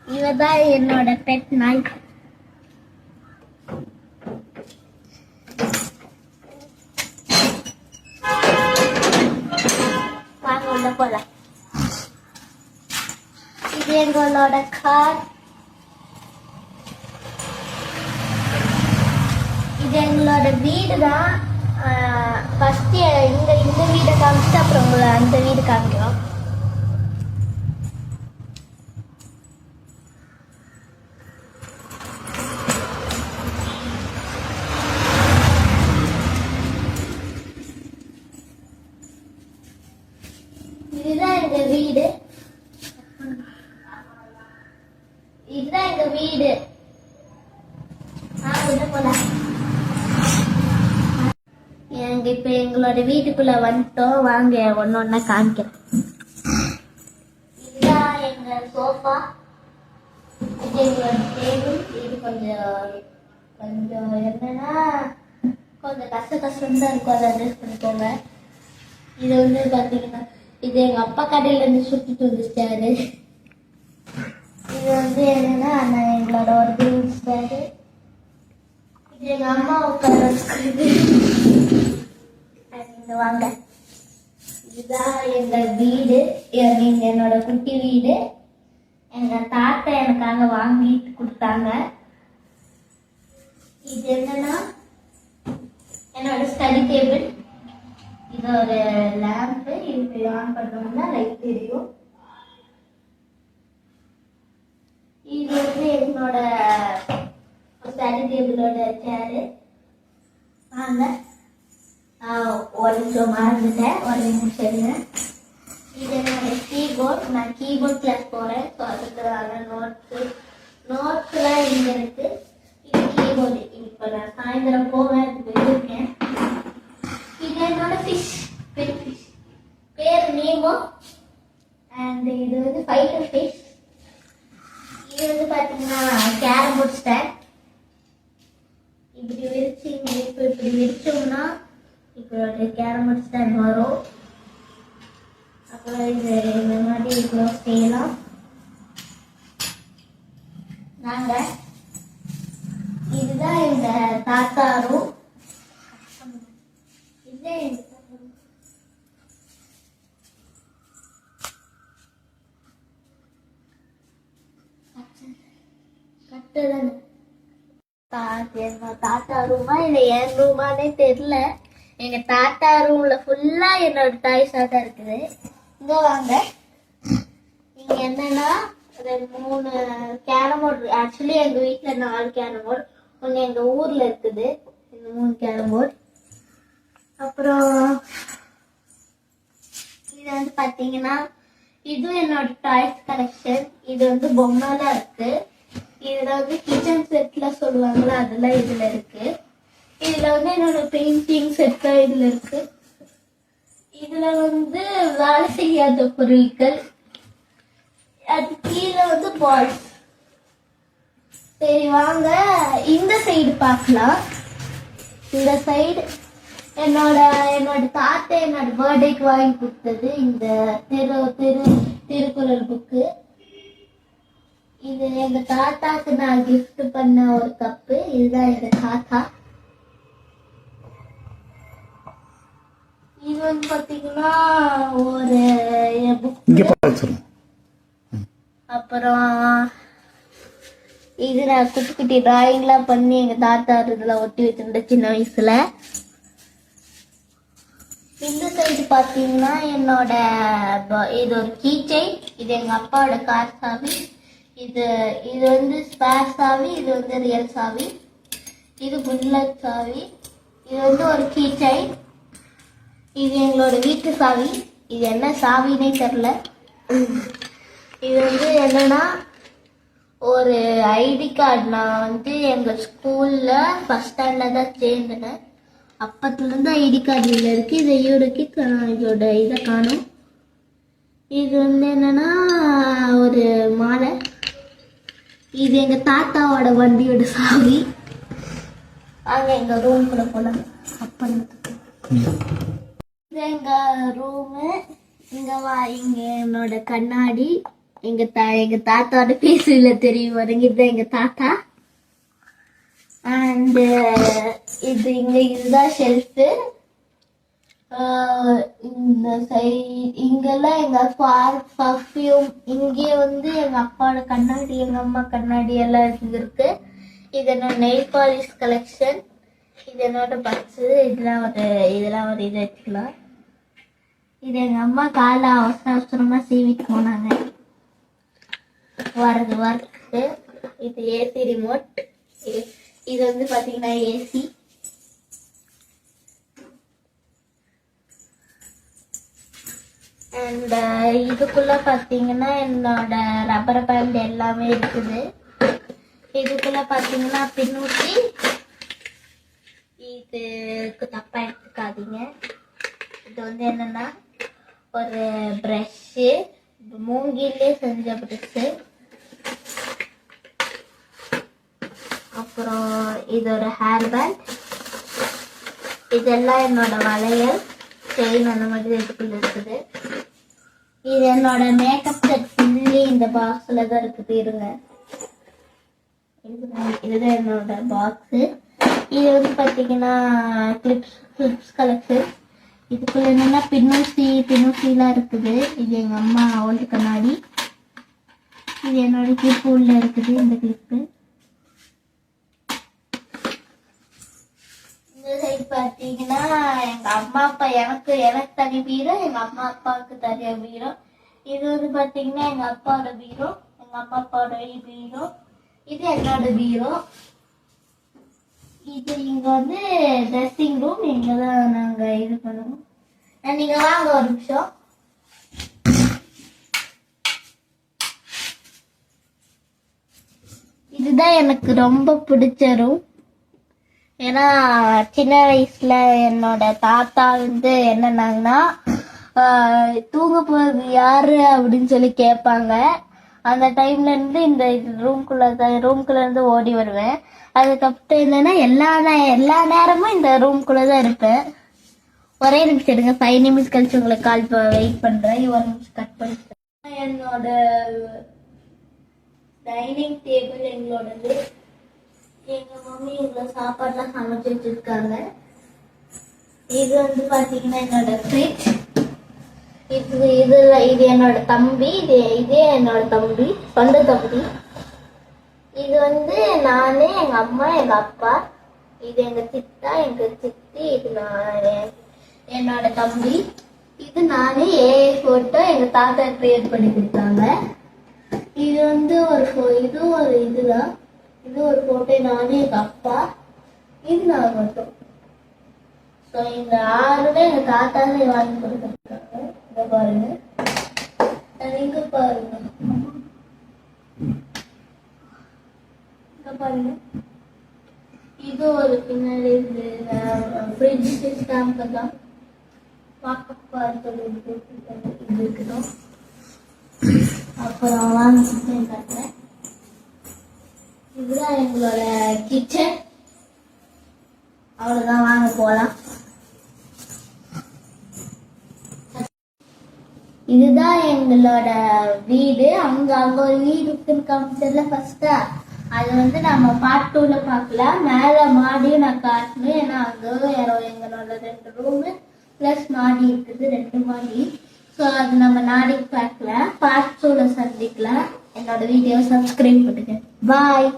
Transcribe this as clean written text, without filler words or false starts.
இவதான் என்னோட பெட் நாய். வாங்க உள்ள போலாம். இது எங்களோட கார். இது எங்களோட வீடு தான். ஃபர்ஸ்ட் இந்த வீடை காமிச்சிட்டு அப்புறம் உங்களை அந்த வீடு காமிக்கிறோம். இதுதான் எங்க வீடு. இதுதான் எங்க வீடு. போலாம். இப்ப எங்களோட வீட்டுக்குள்ள வந்துட்டோம். வாங்க ஒன்னொன்னா காமிக்கிறேன். இதுதான் எங்க சோஃபா. இது எங்களோட டேபிள். இது கொஞ்சம் என்னன்னா கொஞ்சம் கஷ்டம் தான் இருக்கும். அதை அட்ஜஸ்ட் பண்ணிக்கோங்க. இது வந்து பாத்தீங்கன்னா இது எங்க அப்பா கடையில இருந்து சுத்திட்டு வந்துச்சாரு. இது வந்து என்னன்னா எங்களோட ஒரு பீன்ஸ் பேடு. இது எங்க அம்மா உட்கார வச்சுக்கிறது. வாங்க, இதுதான் எங்க வீடு. என்னோட குட்டி வீடு. எங்க தாத்தா எனக்காக வாங்கிட்டு கொடுத்தாங்க. இது என்னன்னா என்னோட ஸ்டடி டேபிள். இது ஒரு லேம்ப். இது ஆன் பண்ணோம்னா லைட் தெரியும். இது வந்து என்னோட ஸ்டடி டேபிளோட சேரு. வாங்க, ஒரு நிமிஷம் மறந்துட்டேன், ஒரு நிமிஷம் சரிங்க. இது என்னோட கீபோர்ட். நான் கீபோர்ட் கிளாஸ் போறேன். ஸோ அதுக்கு நோட்ஸ்லாம் இங்க இருக்கு. இது கீபோர்டு. இப்போ நான் சாயந்தரம் போவேன், இருக்கேன். இது என்னோட ஃபிஷ், பெட் ஃபிஷ். பேர் நீமோ. அண்ட் இது வந்து ஃபைட்டர் ஃபிஷ். இது வந்து பார்த்தீங்கன்னா கேரம் போர்ட் ஸ்டாண்ட். இப்படி விரிச்சோம்னா இப்போ கேரம் போர்ட் ஸ்டாண்ட் வரும். அப்புறம் இது இந்த மாதிரி க்ளோஸ் செய்யலாம். நாங்கள் இதுதான் இந்த தாத்தா ரூம். இதுதான் எங்க கட்டுதானே தாத்தா ரூமா இல்லை என் ரூமானே தெரியல. எங்க தாத்தா ரூம்ல ஃபுல்லா என்னோட டாய்ஸா தான் இருக்குது. இங்க வாங்க. இங்க என்னன்னா 3 கேரம் போர்டு. ஆக்சுவலி எங்க வீட்டுல 4 கேரம் போர்டு. ஒன்று எங்க ஊர்ல இருக்குது. இந்த 3 கேரம் போர்டு. அப்புறம் இது வந்து பாத்தீங்கன்னா இது என்னோட டாய்ஸ் கலெக்ஷன். இது வந்து பொம்மைலாம் இருக்கு. இதுல வந்து கிச்சன் செட்ல சொல்லுவாங்களா, அதெல்லாம் இதுல இருக்கு. இதுல வந்து என்னோட பெயிண்டிங் செட்லாம் இதுல இருக்கு. இதுல வந்து வேலை செய்யாத பொருட்கள். அது கீழே வந்து பால்ஸ். சரி வாங்க இந்த சைடு பார்க்கலாம். இந்த சைடு என்னோட தாத்தா என்னோட பர்த்டேக்கு வாங்கி கொடுத்தது இந்த திருக்குறள் புக்கு. இது எங்க தாத்தாக்கு நான் கிஃப்ட் பண்ண ஒரு கப்பு. இதுதான் எங்க தாத்தா. இது வந்து பாத்தீங்கன்னா ஒரு புக். அப்புறம் இது நான் குட்டி குட்டி டிராயிங்லாம் பண்ணி எங்க தாத்தா இதுல ஒட்டி வச்சிருந்தேன் சின்ன வயசுல. இந்த சைடு பாத்தீங்கன்னா என்னோட இது ஒரு கீ செயின். இது எங்க அப்பாவோட கார் சாவி. இது வந்து ஸ்பேர் சாவி. இது வந்து ரியல் சாவி. இது புல்லட் சாவி. இது வந்து ஒரு கீ செயின். இது எங்களோட வீட்டு சாவி. இது என்ன சாவினே தெரியல. இது வந்து என்னன்னா ஒரு ஐடி கார்டு. நான் வந்து எங்க ஸ்கூல்ல ஃபர்ஸ்ட் ஸ்டாண்டர்ட்ல தான் சேர்ந்தேன். அப்பத்துல இருந்து ஐடி கார்டு இதுல இருக்கு. இதை இதோட இதை காணும். இது வந்து என்னன்னா ஒரு மாலை. இது எங்க தாத்தாவோட வண்டியோட சாவி. அங்க எங்க ரூம் கூட போலாம். இது எங்க ரூமு. இங்க என்னோட கண்ணாடி. எங்க தாத்தாவோட பேசுல தெரியும் பாருங்க, இதுதான் எங்க தாத்தா. அண்ட் இதுதான் ஷெல்ஃபு. இந்த சைட் இங்கெல்லாம் எங்க பர்ஃப்யூம். இங்கே வந்து எங்க அப்பாவோட கண்ணாடி, எங்க அம்மா கண்ணாடி எல்லாம் இருக்கு. இது என்னோட நெயில் பாலிஷ் கலெக்ஷன். இது என்னோட பக்ஸு. இதெல்லாம் ஒரு இது வச்சுக்கலாம். இது எங்க அம்மா காலை அவசரமா சீவிட்டு போனாங்க வரது ஒர்க்கு. இது ஏசி ரிமோட். இது வந்து பாத்தீங்கன்னா ஏசி. அண்ட் இதுக்குள்ள பாத்தீங்கன்னா என்னோட ரப்பர் பேண்ட் எல்லாமே இருக்குது. இதுக்குள்ள பாத்தீங்கன்னா பின்னூட்டி. இதுக்கு தப்பா எடுத்துக்காதீங்க. இது வந்து என்னன்னா ஒரு ப்ரஷ்ஷு, மூங்கிலே செஞ்ச ப்ரஷ்ஷு. அப்புறம் இது ஒரு ஹேர் பேண்ட். இதெல்லாம் என்னோட வளையல், செயின் அந்த மாதிரி இதுக்குள்ள இருக்குது. இது என்னோட மேக்கப் செட் ஃபுல்லி இந்த பாக்ஸ்ல தான் இருக்குது. இருங்க, இதுதான் என்னோட பாக்ஸு. இது வந்து பார்த்தீங்கன்னா கிளிப்ஸ் கலெக்ஷன். இதுக்குள்ள என்னன்னா பின்னூசிலாம் இருக்குது. இது எங்க அம்மா ஓல்டு கண்ணாடி. இது என்னோட கிளிப் உள்ள இருக்குது. இந்த கிளிப்பு இந்த சைடு பார்த்தீங்கன்னா எங்க அம்மா அப்பா எனக்கு தனி பீரோ, எங்க அம்மா அப்பாவுக்கு தனியா பீரோ. இது வந்து பார்த்தீங்கன்னா எங்க அப்பாவோட பீரோ, எங்க அம்மா அப்பாவோட பீரோ. இது என்னோட பீரோ. இது இங்க வந்து ட்ரெஸ்ஸிங் ரூம். இங்கதான் நாங்க இது பண்ணுவோம். நீங்க வாங்க ஒரு நிமிஷம். இதுதான் எனக்கு ரொம்ப பிடிச்ச ரூம். ஏன்னா சின்ன வயசுல என்னோட தாத்தா வந்து என்னன்னாங்கன்னா தூங்க போறது யாரு அப்படின்னு சொல்லி கேட்பாங்க. அந்த டைம்ல இருந்து இந்த ரூம்குள்ள இருந்து ஓடி வருவேன். அதுக்கப்புறம் என்னன்னா எல்லா நேரமும் இந்த ரூம்குள்ளதான் இருப்பேன். ஒரே நிமிஷம் எடுங்க, 5 நிமிஷம் கழிச்சு உங்களுக்கு கால் வெயிட் பண்றேன். 1 நிமிஷம் கட் பண்ணிட்டேன். என்னோட டைனிங் டேபிள் எங்களோடது. எங்க மம்மி இவ்வளவு சாப்பாடுலாம் சமைச்சு வச்சிருக்காங்க. இது வந்து பாத்தீங்கன்னா என்னோட ஃப்ரிட்ஜ். இது என்னோட தம்பி. இது என்னோட தம்பி, சொந்த தம்பி. இது வந்து நானு, எங்க அம்மா, எங்க அப்பா. இது எங்க சித்தா, எங்க சித்தி. இது என்னோட தம்பி. இது நானே ஏஐ போட்டோ எங்க தாத்தா கிரியேட் பண்ணி கொடுத்தாங்க. இது வந்து இதுதான். இது ஒரு போட்டோ நானே, எங்க அப்பா. இது நான் மட்டும். ஸோ இந்த 6மே எங்க தாத்தாவே வாங்கி கொடுத்துருக்காங்க. இங்க பாருங்க, இங்க பாருங்க, இங்க பாருங்க. இது ஒரு பின்னாடி ஃப்ரிட்ஜ் சிஸ்டம் தான் இது இருக்கட்டும். அப்புறம் வாங்க கிச்சன் காட்டுறேன். இதுதான் எங்களோட கிச்சன். அவ்வளவுதான், வாங்க போலாம். இதுதான் எங்களோட வீடு. அங்க ஒரு வீடு இருக்குன்னு காமிச்சதுல ஃபர்ஸ்டா, அது வந்து நம்ம பார்ட் 2ல பார்க்கலாம். மேல மாடியும் நான் காட்டணும். ஏன்னா அங்க எங்களோட 2 ரூமு பிளஸ் மாடி இருக்குது, 2 மாடி. ஸோ அது நம்ம நாளைக்கு பார்க்கலாம். பார்ட் 2ல சந்திக்கலாம். என்னோட வீடியோவை சப்ஸ்கிரைப் பண்ணுங்க. பாய்.